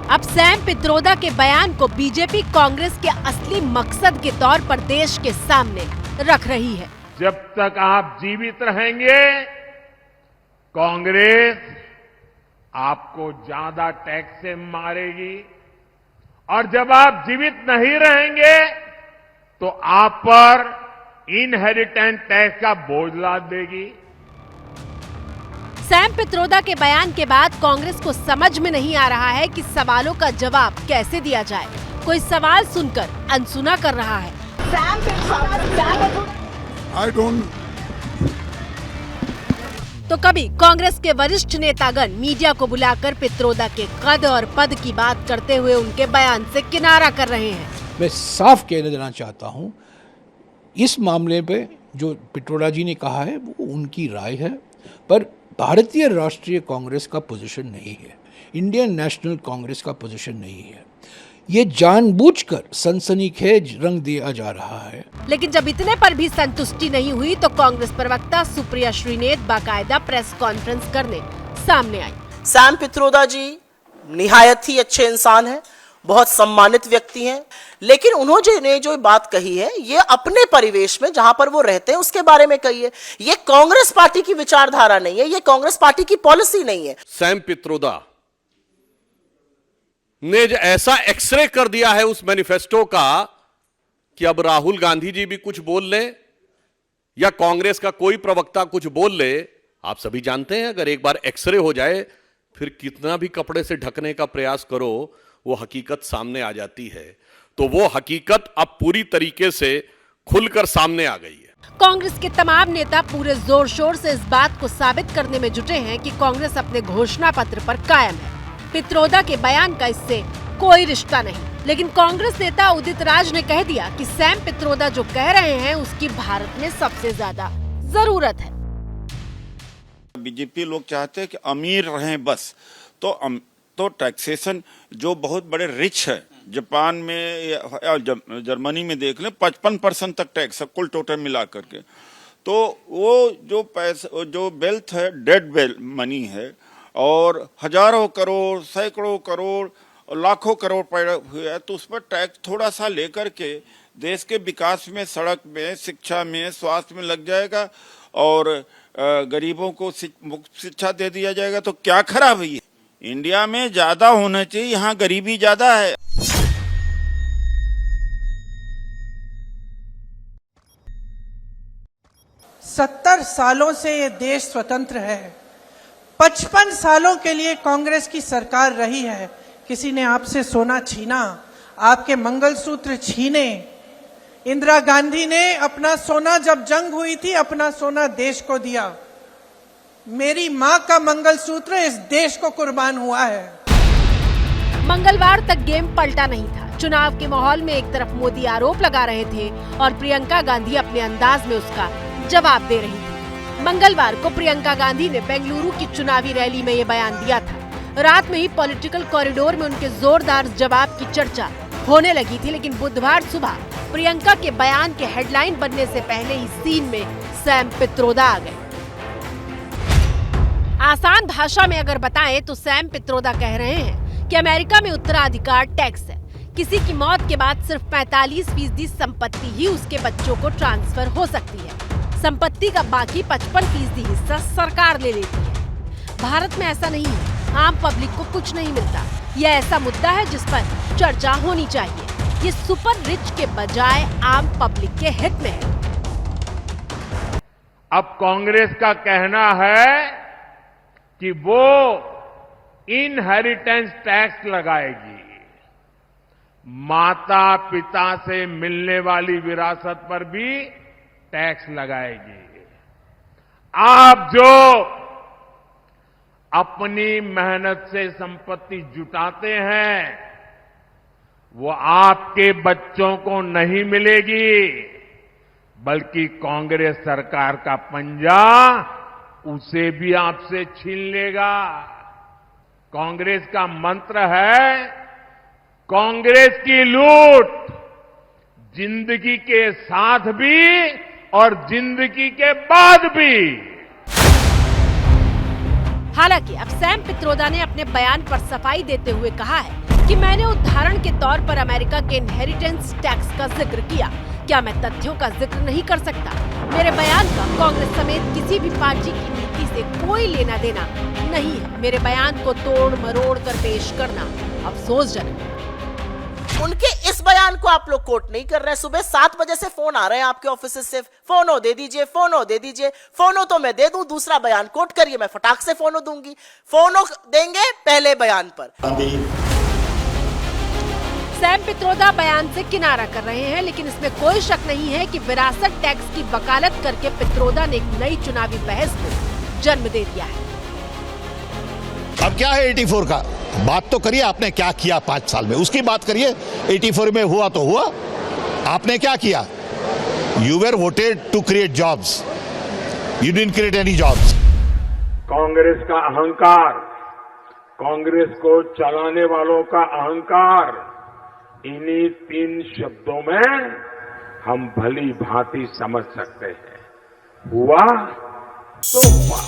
अब सैम पित्रोदा के बयान को बीजेपी कांग्रेस के असली मकसद के तौर पर देश के सामने रख रही है। जब तक आप जीवित रहेंगे, कांग्रेस आपको ज्यादा टैक्स से मारेगी, और जब आप जीवित नहीं रहेंगे तो आप पर इनहेरिटेंस टैक्स का बोझ लाद देगी। सैम पित्रोदा के बयान के बाद कांग्रेस को समझ में नहीं आ रहा है कि सवालों का जवाब कैसे दिया जाए। कोई सवाल सुनकर अनसुना कर रहा है। I don't... तो कभी कांग्रेस के वरिष्ठ नेतागण मीडिया को बुलाकर पित्रोदा के कद और पद की बात करते हुए उनके बयान से किनारा कर रहे हैं। मैं साफ कह देना चाहता हूं, इस मामले पे जो पित्रोदा जी ने कहा है वो उनकी राय है, पर भारतीय राष्ट्रीय कांग्रेस का पोजीशन नहीं है, इंडियन नेशनल कांग्रेस का पोजीशन नहीं है। ये जानबूझकर सनसनीखेज रंग दिया जा रहा है। लेकिन जब इतने पर भी संतुष्टि नहीं हुई तो कांग्रेस प्रवक्ता सुप्रिया श्रीनेत बाकायदा प्रेस कॉन्फ्रेंस करने सामने आई। सैम पित्रोदा जी निहायत ही अच्छे इंसान हैं, बहुत सम्मानित व्यक्ति हैं, लेकिन उन्होंने जो बात कही है ये अपने परिवेश में जहां पर वो रहते हैं उसके बारे में कही है। ये कांग्रेस पार्टी की विचारधारा नहीं है, ये कांग्रेस पार्टी की पॉलिसी नहीं है। सैम पित्रोदा ने जो ऐसा एक्सरे कर दिया है उस मैनिफेस्टो का कि अब राहुल गांधी जी भी कुछ बोल ले या कांग्रेस का कोई प्रवक्ता कुछ बोल ले, आप सभी जानते हैं अगर एक बार एक्सरे हो जाए फिर कितना भी कपड़े से ढकने का प्रयास करो वो हकीकत सामने आ जाती है। तो वो हकीकत अब पूरी तरीके से खुलकर सामने आ गई है। कांग्रेस के तमाम नेता पूरे जोर शोर से इस बात को साबित करने में जुटे हैं कि कांग्रेस अपने घोषणा पत्र पर कायम है। पित्रोदा के बयान का इससे कोई रिश्ता नहीं। लेकिन कांग्रेस नेता उदित राज ने कह दिया कि सैम पित्रोदा जो कह रहे हैं उसकी भारत में सबसे ज्यादा जरूरत है। बीजेपी लोग चाहते हैं कि अमीर रहें बस, तो टैक्सेशन जो बहुत बड़े रिच है, जापान में या जर्मनी में देख लें 55% तक टैक्स है कुल टोटल मिला करके। तो वो जो पैसा जो वेल्थ है डेड वेल्थ मनी है, और हजारों करोड़ सैकड़ों करोड़ लाखों करोड़ पड़े हुए हैं, तो उस पर टैक्स थोड़ा सा लेकर के देश के विकास में, सड़क में, शिक्षा में, स्वास्थ्य में लग जाएगा और गरीबों को मुफ्त शिक्षा दे दिया जाएगा, तो क्या खराब है? इंडिया में ज्यादा होना चाहिए, यहाँ गरीबी ज्यादा है। सत्तर सालों से ये देश स्वतंत्र है, 55 सालों के लिए कांग्रेस की सरकार रही है। किसी ने आपसे सोना छीना, आपके मंगलसूत्र छीने। इंदिरा गांधी ने अपना सोना, जब जंग हुई थी, अपना सोना देश को दिया। मेरी मां का मंगलसूत्र इस देश को कुर्बान हुआ है। मंगलवार तक गेम पलटा नहीं था। चुनाव के माहौल में एक तरफ मोदी आरोप लगा रहे थे और प्रियंका गांधी अपने अंदाज में उसका जवाब दे रही थी। मंगलवार को प्रियंका गांधी ने बेंगलुरु की चुनावी रैली में ये बयान दिया था। रात में ही पॉलिटिकल कॉरिडोर में उनके जोरदार जवाब की चर्चा होने लगी थी, लेकिन बुधवार सुबह प्रियंका के बयान के हेडलाइन बनने से पहले ही सीन में सैम पित्रोदा आ गए। आसान भाषा में अगर बताएं तो सैम पित्रोदा कह रहे हैं कि अमेरिका में उत्तराधिकार टैक्स है। किसी की मौत के बाद सिर्फ 45% संपत्ति ही उसके बच्चों को ट्रांसफर हो सकती है। संपत्ति का बाकी 55% हिस्सा सरकार ले लेती है। भारत में ऐसा नहीं है, आम पब्लिक को कुछ नहीं मिलता। यह ऐसा मुद्दा है जिस पर चर्चा होनी चाहिए। ये सुपर रिच के बजाय आम पब्लिक के हित में है। अब कांग्रेस का कहना है कि वो इनहेरिटेंस टैक्स लगाएगी, माता पिता से मिलने वाली विरासत पर भी टैक्स लगाएगी। आप जो अपनी मेहनत से संपत्ति जुटाते हैं वो आपके बच्चों को नहीं मिलेगी, बल्कि कांग्रेस सरकार का पंजा उसे भी आपसे छीन लेगा। कांग्रेस का मंत्र है, कांग्रेस की लूट जिंदगी के साथ भी और जिंदगी के बाद भी। हालांकि अब सैम पित्रोदा ने अपने बयान पर सफाई देते हुए कहा है कि मैंने उदाहरण के तौर पर अमेरिका के इनहेरिटेंस टैक्स का जिक्र किया। क्या मैं तथ्यों का जिक्र नहीं कर सकता? मेरे बयान का कांग्रेस समेत किसी भी पार्टी की नीति से कोई लेना देना नहीं है। मेरे बयान को तोड़ मरोड़ कर पेश करना अफसोसजनक है। उनके इस बयान को आप लोग कोट नहीं कर रहे हैं। सुबह 7 बजे से फोन आ रहे हैं आपके ऑफिस से, फोनो दे दीजिए, फोनो दे दीजिए। फोनो तो मैं दे दूं, दूसरा बयान कोट करिए, मैं फटाक से फोनो दूंगी। फोनो देंगे पहले बयान पर। सैम पित्रोदा बयान से किनारा कर रहे हैं, लेकिन इसमें कोई शक नहीं है कि विरासत टैक्स की वकालत करके पित्रोदा ने एक नई चुनावी बहस को जन्म दे दिया है। अब क्या है 84 का? बात तो करिए, आपने क्या किया 5 साल में, उसकी बात करिए। 84 में हुआ तो हुआ, आपने क्या किया? You were voted to create jobs, you didn't create any jobs. Congress का अहंकार, कांग्रेस को चलाने वालों का अहंकार, इन्हीं 3 शब्दों में हम भली भांति समझ सकते हैं। हुआ तो हुआ।